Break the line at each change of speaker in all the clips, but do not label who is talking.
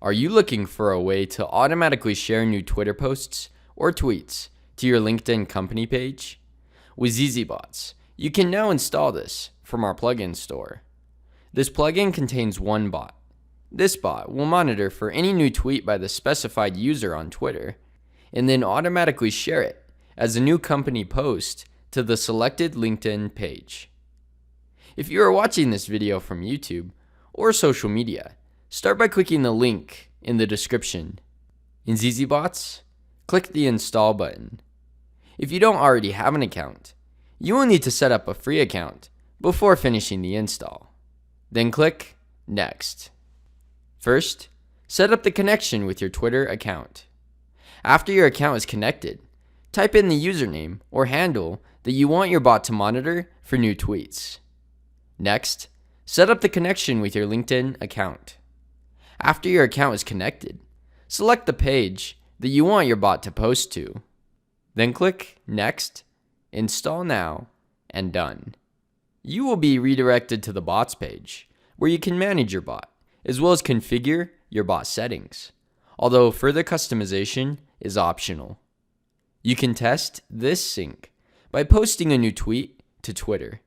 Are you looking for a way to automatically share new Twitter posts or tweets to your LinkedIn company page? With zzBots, you can now install this from our plugin store. This plugin contains one bot. This bot will monitor for any new tweet by the specified user on Twitter, and then automatically share it as a new company post to the selected LinkedIn page. If you are watching this video from YouTube or social media, start by clicking the link in the description. In zzBots, click the Install button. If you don't already have an account, you will need to set up a free account before finishing the install. Then click Next. First, set up the connection with your Twitter account. After your account is connected, type in the username or handle that you want your bot to monitor for new tweets. Next, set up the connection with your LinkedIn account. After your account is connected, select the page that you want your bot to post to. Then click Next, Install Now, and Done. You will be redirected to the bots page, where you can manage your bot, as well as configure your bot settings, although further customization is optional. You can test this sync by posting a new tweet to Twitter.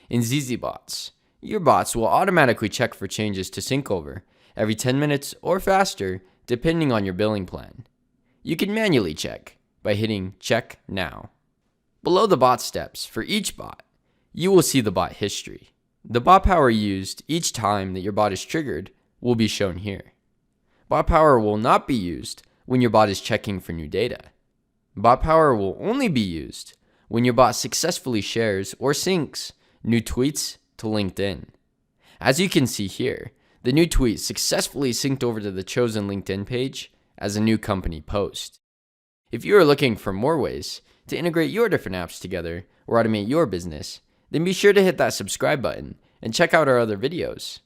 In zzBots, your bots will automatically check for changes to sync over every 10 minutes or faster depending on your billing plan. You can manually check by hitting Check Now. Below the bot steps for each bot, you will see the bot history. The bot power used each time that your bot is triggered will be shown here. Bot power will not be used when your bot is checking for new data. Bot power will only be used when your bot successfully shares or syncs new tweets to LinkedIn. As you can see here, the new tweet successfully synced over to the chosen LinkedIn page as a new company post. If you are looking for more ways to integrate your different apps together or automate your business, then be sure to hit that subscribe button and check out our other videos.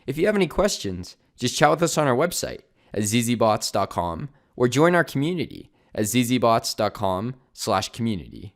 If you have any questions, just chat with us on our website at zzbots.com or join our community at zzbots.com/community.